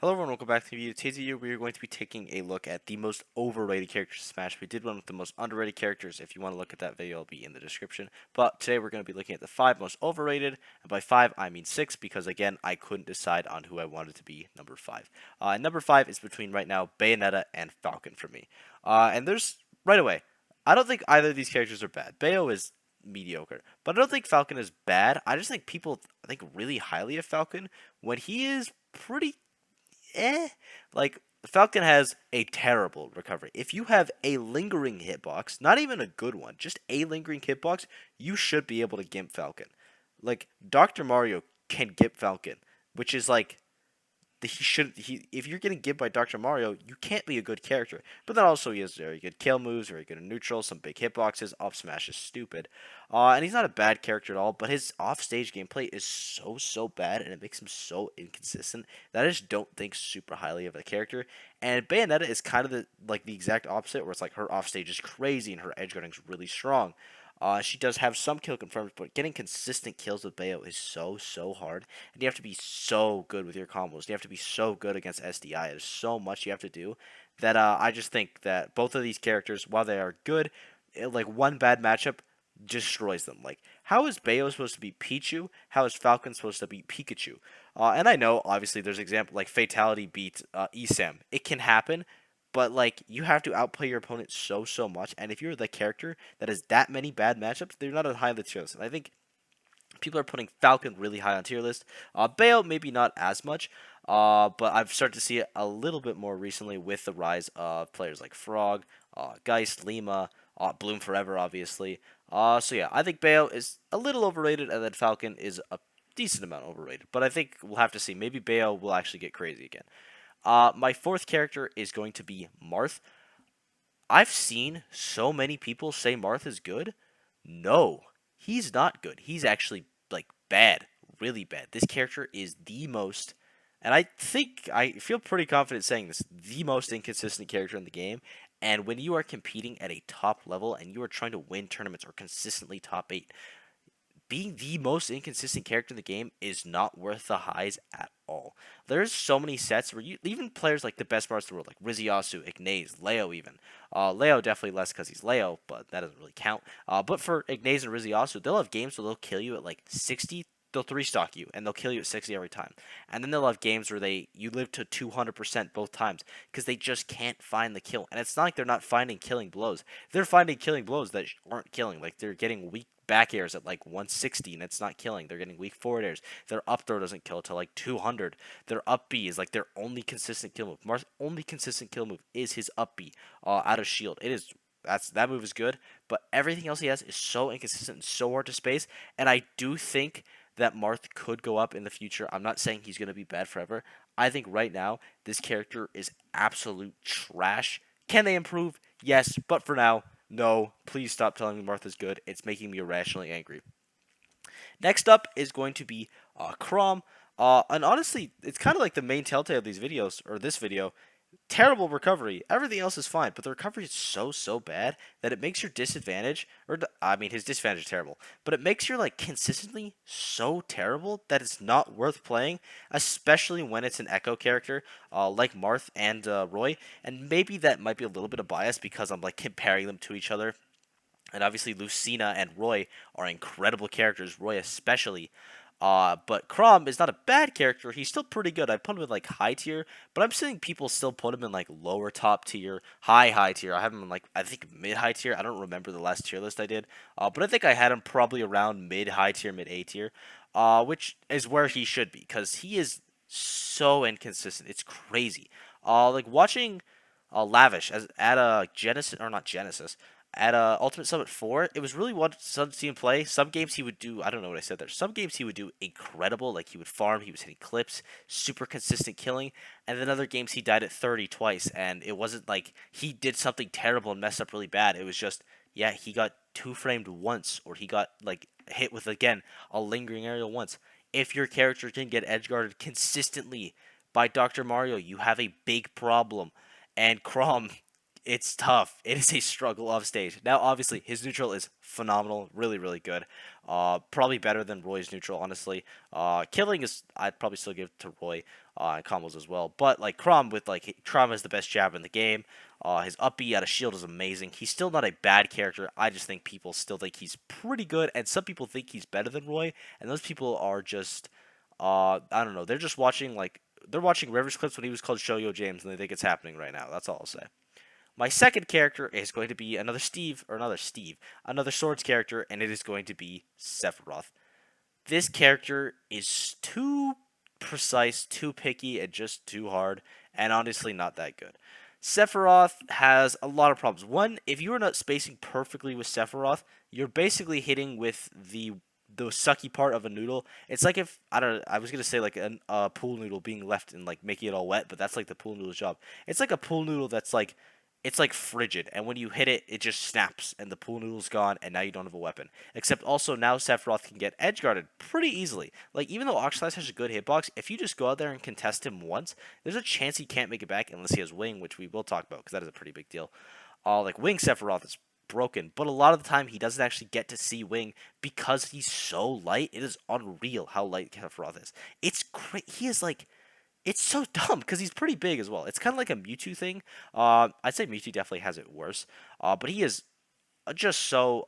Hello everyone, welcome back to the video. Today's video, we are going to be taking a look at the most overrated characters in Smash. We did one with the most underrated characters. If you want to look at that video, it'll be in the description. But today we're going to be looking at the 5 most overrated. And by 5, I mean 6, because again, I couldn't decide on who I wanted to be number 5. Number 5 is between right now Bayonetta and Falcon for me. And there's, right away, I don't think either of these characters are bad. Bayo is mediocre, but I don't think Falcon is bad. I just think people think really highly of Falcon when he is pretty like Falcon has a terrible recovery. If you have a lingering hitbox, not even a good one, just a lingering hitbox, you should be able to gimp Falcon. Like Dr. Mario can gimp Falcon, which is like if you're getting gimped by Dr. Mario, you can't be a good character. But then also he has very good kill moves, very good in neutral, some big hitboxes. Up smash is stupid, and he's not a bad character at all. But his offstage gameplay is so bad, and it makes him so inconsistent that I just don't think super highly of the character. And Bayonetta is kind of the exact opposite, where it's like her offstage is crazy and her edge guarding is really strong. She does have some kill confirms, but getting consistent kills with Bayo is so hard. And you have to be so good with your combos. You have to be so good against SDI. There's so much you have to do that I just think that both of these characters, while they are good, like one bad matchup destroys them. Like, how is Bayo supposed to be Pichu? How is Falcon supposed to be Pikachu? And I know, obviously, there's example like Fatality beat Esam. It can happen, but like you have to outplay your opponent so much. And if you're the character that has that many bad matchups, they're not as high on the tier list. And I think people are putting Falcon really high on tier list. Bayo maybe not as much, but I've started to see it a little bit more recently with the rise of players like Frog, Geist, Lima, Bloom Forever, obviously. So yeah, I think Bayo is a little overrated, and then Falcon is a decent amount overrated. But I think we'll have to see. Maybe Bayo will actually get crazy again. My fourth character is going to be Marth. I've seen so many people say Marth is good. No, he's not good. He's actually like bad, really bad. This character is the most, and I feel pretty confident saying this, the most inconsistent character in the game. And when you are competing at a top level and you are trying to win tournaments or consistently top 8, being the most inconsistent character in the game is not worth the highs at all. There's so many sets where even players like the best Marths in the world, like Rizziasu, Ignace, Leo even. Leo definitely less because he's Leo, but that doesn't really count. But for Ignace and Rizziasu, they'll have games where they'll kill you at like 60. They'll 3-stock you and they'll kill you at 60 every time. And then they'll have games where you live to 200% both times because they just can't find the kill. And it's not like they're not finding killing blows. They're finding killing blows that aren't killing. Like they're getting weak back airs at like 160 and it's not killing. They're getting weak forward airs. Their up throw doesn't kill till like 200. Their up B is like their only consistent kill move. Marth's only consistent kill move is his up B out of shield. That move is good, but everything else he has is so inconsistent and so hard to space. And I do think that Marth could go up in the future. I'm not saying he's going to be bad forever. I think right now this character is absolute trash. Can they improve? Yes, but for now, no. Please stop telling me Martha's good. It's making me irrationally angry. Next up is going to be Chrom. And honestly, it's kind of like the main telltale of these videos, or this video. Terrible recovery. Everything else is fine, but the recovery is so bad that it makes your disadvantage, I mean, his disadvantage is terrible, but it makes your like consistently so terrible that it's not worth playing, especially when it's an Echo character like Marth and Roy. And maybe that might be a little bit of bias because I'm like comparing them to each other. And obviously, Lucina and Roy are incredible characters, Roy especially. But Chrom is not a bad character. He's still pretty good. I put him in like high tier, but I'm seeing people still put him in like lower top tier, high tier. I have him in like I think mid high tier. I don't remember the last tier list I did, but I think I had him probably around mid high tier, mid A tier, which is where he should be because he is so inconsistent. It's crazy. Like watching Lavish as at a Genesis or not Genesis at Ultimate Summit 4, it was really fun to see him play. Some games he would do, I don't know what I said there. Some games he would do incredible, like he would farm, he was hitting clips, super consistent killing. And then other games he died at 30 twice, and it wasn't like he did something terrible and messed up really bad. It was just, yeah, he got two-framed once, or he got like hit with, again, a lingering aerial once. If your character can get edge guarded consistently by Dr. Mario, you have a big problem. And Chrom it's tough. It is a struggle off stage. Now, obviously, his neutral is phenomenal, really, really good. Probably better than Roy's neutral, honestly. Killing is I'd probably still give to Roy, and combos as well. But like Chrom Chrom is the best jab in the game. His up B out of shield is amazing. He's still not a bad character. I just think people still think he's pretty good, and some people think he's better than Roy, and those people are just, I don't know. They're watching Rivers clips when he was called Shoyo James, and they think it's happening right now. That's all I'll say. My second character is going to be another Swords character, and it is going to be Sephiroth. This character is too precise, too picky, and just too hard, and honestly not that good. Sephiroth has a lot of problems. One, if you are not spacing perfectly with Sephiroth, you're basically hitting with the sucky part of a noodle. It's like if I was gonna say like a pool noodle being left and like making it all wet, but that's like the pool noodle's job. It's like a pool noodle that's like it's like frigid, and when you hit it, it just snaps, and the pool noodle's gone, and now you don't have a weapon. Except also now Sephiroth can get edge guarded pretty easily. Like even though Oxalize has a good hitbox, if you just go out there and contest him once, there's a chance he can't make it back unless he has wing, which we will talk about because that is a pretty big deal. Like wing Sephiroth is broken, but a lot of the time he doesn't actually get to see wing because he's so light. It is unreal how light Sephiroth is. It's crazy. He is like it's so dumb because he's pretty big as well. It's kind of like a Mewtwo thing. I'd say Mewtwo definitely has it worse. But he is just so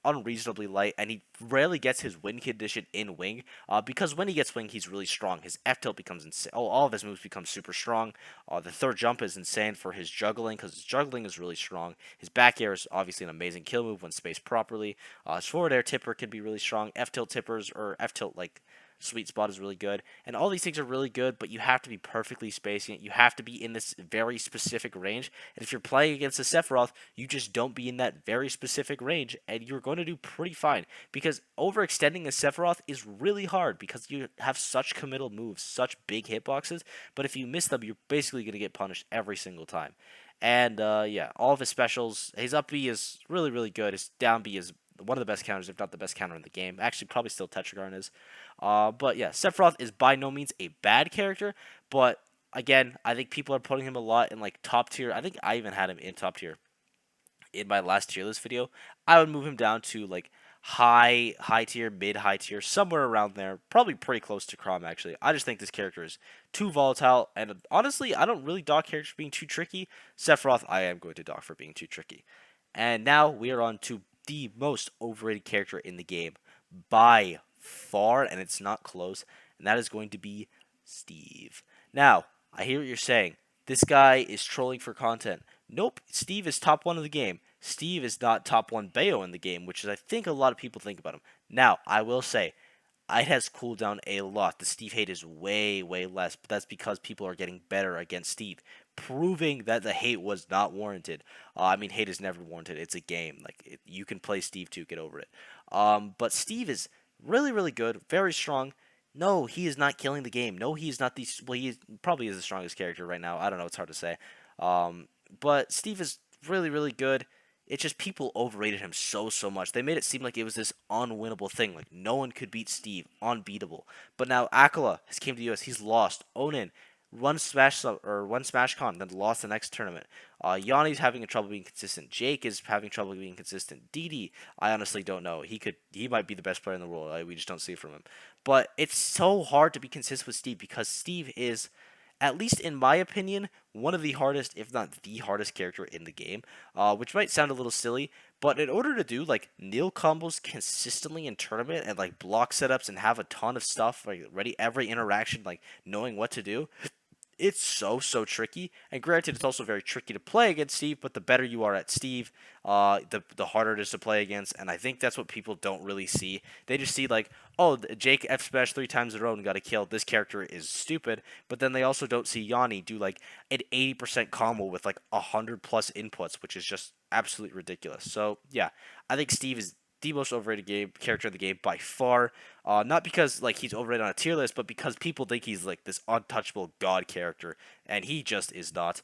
unreasonably light, and he rarely gets his win condition in wing. Because when he gets wing, he's really strong. His F tilt becomes insane. Oh, all of his moves become super strong. The third jump is insane for his juggling because his juggling is really strong. His back air is obviously an amazing kill move when spaced properly. His forward air tipper can be really strong. F tilt tippers or F tilt like sweet spot is really good, and all these things are really good, but you have to be perfectly spacing it. You have to be in this very specific range, and if you're playing against a Sephiroth, you just don't be in that very specific range, and you're going to do pretty fine, because overextending a Sephiroth is really hard, because you have such committal moves, such big hitboxes, but if you miss them, you're basically going to get punished every single time. And yeah, all of his specials, his up B is really, really good. His down B is one of the best counters, if not the best counter in the game. Actually, probably still Tetragarn is. But yeah, Sephiroth is by no means a bad character, but again, I think people are putting him a lot in like top tier. I think I even had him in top tier in my last tier list video. I would move him down to like high tier, mid high tier, somewhere around there. Probably pretty close to Chrom actually. I just think this character is too volatile, and honestly, I don't really dock characters being too tricky. Sephiroth, I am going to dock for being too tricky. And now we are on to the most overrated character in the game by far, and it's not close, and that is going to be Steve. Now, I hear what you're saying. This guy is trolling for content. Nope, Steve is top 1 of the game. Steve is not top 1 Bayo in the game, which is I think a lot of people think about him. Now, I will say, it has cooled down a lot. The Steve hate is way, way less, but that's because people are getting better against Steve, proving that the hate was not warranted. I mean, hate is never warranted. It's a game. You can play Steve too. Get over it. But Steve is really, really good, very strong. No, he is not killing the game. No, he is not the. Well, probably is the strongest character right now. I don't know. It's hard to say. But Steve is really, really good. It's just people overrated him so much. They made it seem like it was this unwinnable thing. Like no one could beat Steve, unbeatable. But now Akala has came to the US. He's lost. Onin one Smash Con, then lost the next tournament. Yanni's having trouble being consistent. Jake is having trouble being consistent. Didi, I honestly don't know. He might be the best player in the world. We just don't see it from him. But it's so hard to be consistent with Steve because Steve is, at least in my opinion, one of the hardest, if not the hardest character in the game, which might sound a little silly, but in order to do like nil combos consistently in tournament and like block setups and have a ton of stuff like ready every interaction, like knowing what to do, it's so tricky. And granted, it's also very tricky to play against Steve, but the better you are at Steve, the harder it is to play against. And I think that's what people don't really see. They just see like, oh, Jake F smash 3 times in a row and got a kill. This character is stupid. But then they also don't see Yanni do like an 80% combo with like 100 plus inputs, which is just absolutely ridiculous. So yeah, I think Steve is the most overrated character in the game by far. Not because like he's overrated on a tier list, but because people think he's like this untouchable god character, and he just is not.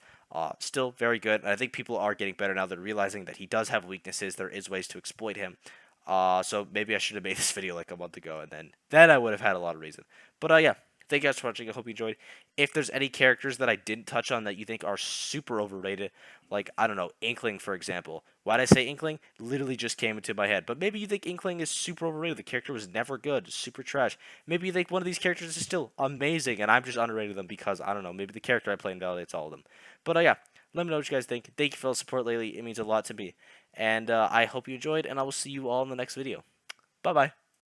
Still very good, and I think people are getting better now. They're realizing that he does have weaknesses. There is ways to exploit him. So maybe I should have made this video like a month ago, and then I would have had a lot of reason. But yeah, Thank you guys for watching. I hope you enjoyed. If there's any characters that I didn't touch on that you think are super overrated, like, I don't know, Inkling, for example. Why did I say Inkling? Literally just came into my head. But maybe you think Inkling is super overrated. The character was never good, super trash. Maybe you think one of these characters is still amazing, and I'm just underrated them because, I don't know, maybe the character I play invalidates all of them. But, yeah, let me know what you guys think. Thank you for all the support lately. It means a lot to me. And I hope you enjoyed, and I will see you all in the next video. Bye-bye.